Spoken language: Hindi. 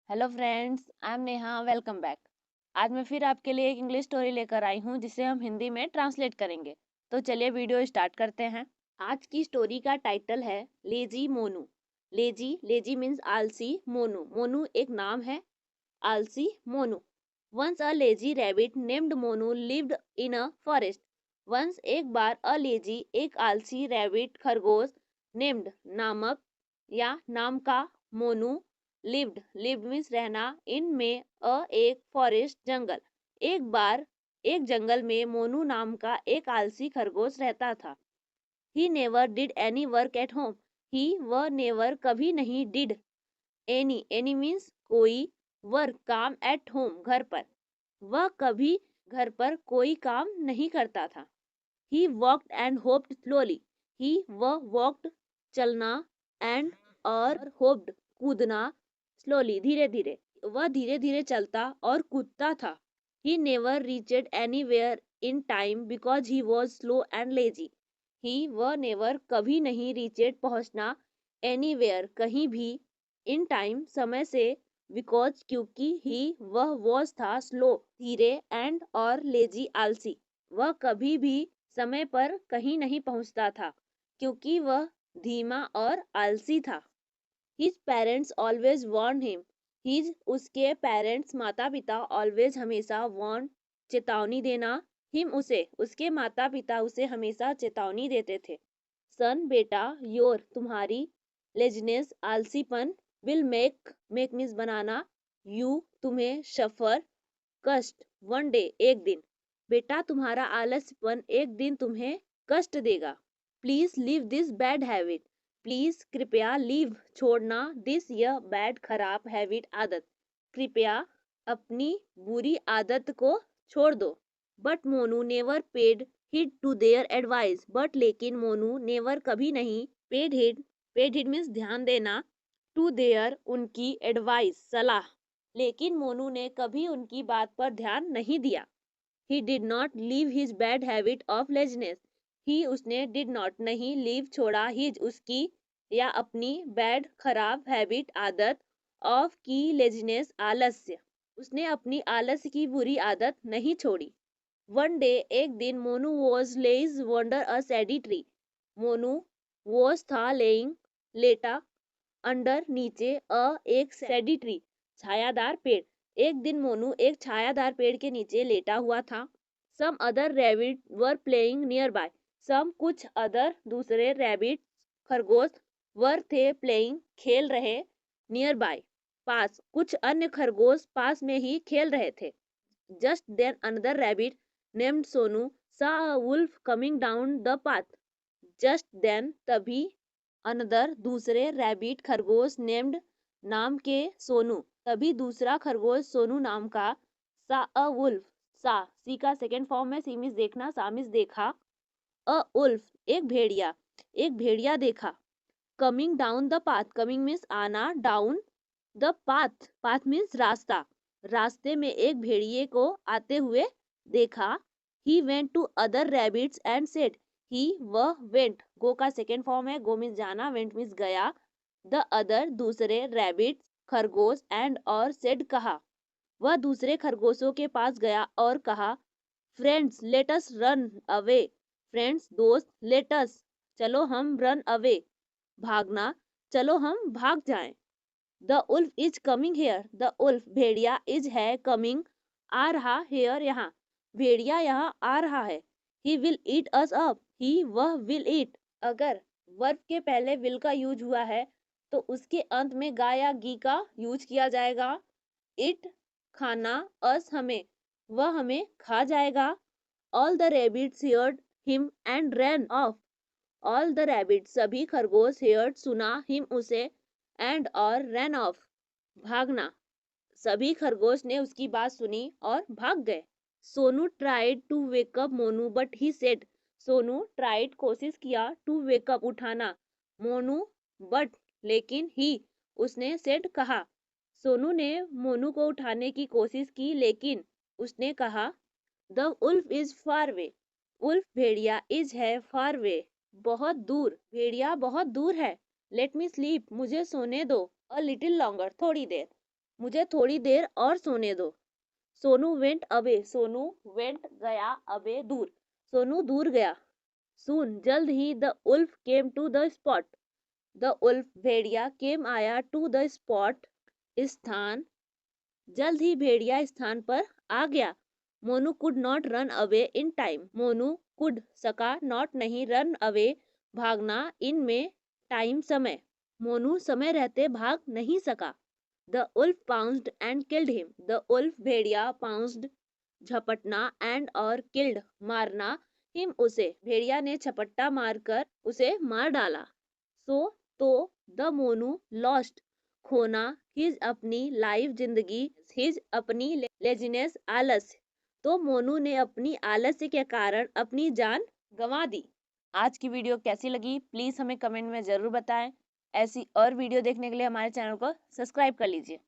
Hello friends, I am Neha. Welcome back. आज मैं फिर आपके लिए एक इंग्लिश स्टोरी लेकर आई हूँ जिसे हम हिंदी में ट्रांसलेट करेंगे। तो चलिए वीडियो स्टार्ट करते हैं। आज की स्टोरी का टाइटल है lazy Monu. Lazy lazy means आलसी, मोनू मोनू एक नाम है, आलसी Monu. Once a lazy rabbit named Monu lived in a forest. Once एक बार अ लेजी एक आलसी रैबिट खरगोश नेम्ड नामक या नाम का मोनू लिव्ड मीन्स रहना इन में एक फॉरेस्ट जंगल। एक बार एक जंगल में मोनू नाम का एक आलसी खरगोश रहता था। He never did any work at home. He वह नेवर कभी नहीं डिड एनी मीन्स कोई, वर्क काम एट होम घर पर, वह कभी घर पर कोई काम नहीं करता था। He walked and hopped slowly. He वह वॉकड चलना एंड और होप्ड कूदना, स्लोली धीरे धीरे, वह धीरे धीरे चलता और कूदता था। He never reached anywhere in time because he was slow and lazy. He वह नेवर कभी नहीं रीचेड पहुंचना, एनीवेयर कहीं भी, इन टाइम समय से, बिकॉज क्योंकि ही वह वॉज था स्लो धीरे एंड और लेजी आलसी, वह कभी भी समय पर कहीं नहीं पहुंचता था क्योंकि वह धीमा और आलसी था। His parents always warned him. His उसके पेरेंट्स माता पिता always हमेशा warn चेतावनी देना, him उसे, उसके माता पिता उसे हमेशा चेतावनी देते थे। सन बेटा, योर तुम्हारी, लेजनेस आलसीपन, will make means banana, you तुम्हें, सफर कष्ट, वन डे एक दिन, बेटा तुम्हारा आलस्यपन एक दिन तुम्हें कष्ट देगा। Please leave this bad habit. Please कृपया लीव छोड़ना, दिस यह बैड खराब हैबिट आदत, कृपया अपनी बुरी आदत को छोड़ दो। But Monu never paid heed to their advice. But लेकिन मोनू नेवर कभी नहीं, पेड हिड मीन्स ध्यान देना, टू देयर उनकी एडवाइस सलाह, लेकिन मोनू ने कभी उनकी बात पर ध्यान नहीं दिया। He did not leave his bad habit of laziness. He उसने डिड नॉट नहीं, लीव छोड़ा, हिज उसकी या अपनी, बैड खराब, हैबिट आदत, ऑफ की लेजनेस आलस्य, उसने अपनी आलस्य की बुरी आदत नहीं छोड़ी। वन डे एक दिन मोनू वॉज लेज under a shady tree. Monu was था लेइंग लेटा, अंडर नीचे, एक सैडी ट्री छायादार पेड़। एक दिन मोनू एक छायादार पेड़ के नीचे लेटा हुआ था। Some other rabbit were playing nearby. Some कुछ अदर दूसरे रैबिट खरगोश, वर थे प्लेइंग खेल रहे, नियर बाय पास कुछ अन्य खरगोश पास में ही खेल रहे थे। Just then another rabbit named Sonu saw a wolf coming down the path. Just then तभी, अनदर दूसरे, रैबिट खरगोश, नेम्ड नाम के, सोनू तभी दूसरा खरगोश सोनू नाम का, सा अ वुल्फ, सा सी का सेकेंड फॉर्म है, सी मीन्स देखना, सा मीन्स देखा, अ उल्फ एक भेड़िया देखा। Coming down the path, coming means आना, down the path, path means रास्ता, रास्ते में एक भेड़िए को आते हुए देखा। He went to other rabbits and said, he वह, वेंट गो का सेकेंड फॉर्म है, गो मीन्स जाना, वेंट मीन्स गया, द अदर दूसरे, रैबिट्स खरगोश, एंड और सेड कहा, वह दूसरे खरगोशों के पास गया और कहा, friends let us run away, friends दोस्त, लेट अस चलो हम, रन अवे भागना, चलो हम भाग जाएं। The wolf is coming here, the wolf भेड़िया, इज है, कमिंग आ रहा, हेयर यहाँ, भेड़िया यहाँ आ रहा है। He will eat us up, ही वह, विल ईट, अगर वर्ब के पहले विल का यूज हुआ है तो उसके अंत में गा या गी का यूज किया जाएगा। इट खाना, अस हमें, वह हमें खा जाएगा। All the rabbits heard him and ran off. All the rabbit सभी खरगोश, हेयर्ड सुना, हिम उसे, एंड और रैन ऑफ भागना, सभी खरगोश ने उसकी बात सुनी और भाग गए। Sonu tried to wake up Monu but he said, Sonu tried कोशिश किया, टू वेकअप उठाना, मोनू बट लेकिन, ही उसने, सेड कहा, सोनू ने मोनू को उठाने की कोशिश की लेकिन उसने कहा, the wolf is far way, wolf भेड़िया, इज है, फार वे बहुत दूर, भेड़िया बहुत दूर है, लेट मी स्लीप मुझे सोने दो, अ लिटिल लॉन्गर थोड़ी देर, मुझे थोड़ी देर और सोने दो। Sonu went away, Sonu went गया, अवे दूर, सोनू दूर गया। सून जल्द ही the wolf came to the spot, the wolf भेड़िया केम आया, टू द स्पॉट स्थान, जल्द ही भेड़िया स्थान पर आ गया। Monu could not run away in time, Monu could सका, नॉट नहीं, रन अवे भागना, इन में टाइम समय, मोनू समय रहते भाग नहीं सका। The wolf pounced and killed him, the wolf भेड़िया, पाउंस्ड झपटना, एंड और किल्ड मारना, हिम उसे, भेड़िया ने झपट्टा मारकर उसे मार डाला। सो तो द मोनू लॉस्ट खोना, हिज अपनी लाइफ जिंदगी, हिज अपनी लेजीनेस आलस्य, तो मोनू ने अपनी आलस्य के कारण अपनी जान गंवा दी। आज की वीडियो कैसी लगी प्लीज हमें कमेंट में जरूर बताएं। ऐसी और वीडियो देखने के लिए हमारे चैनल को सब्सक्राइब कर लीजिए।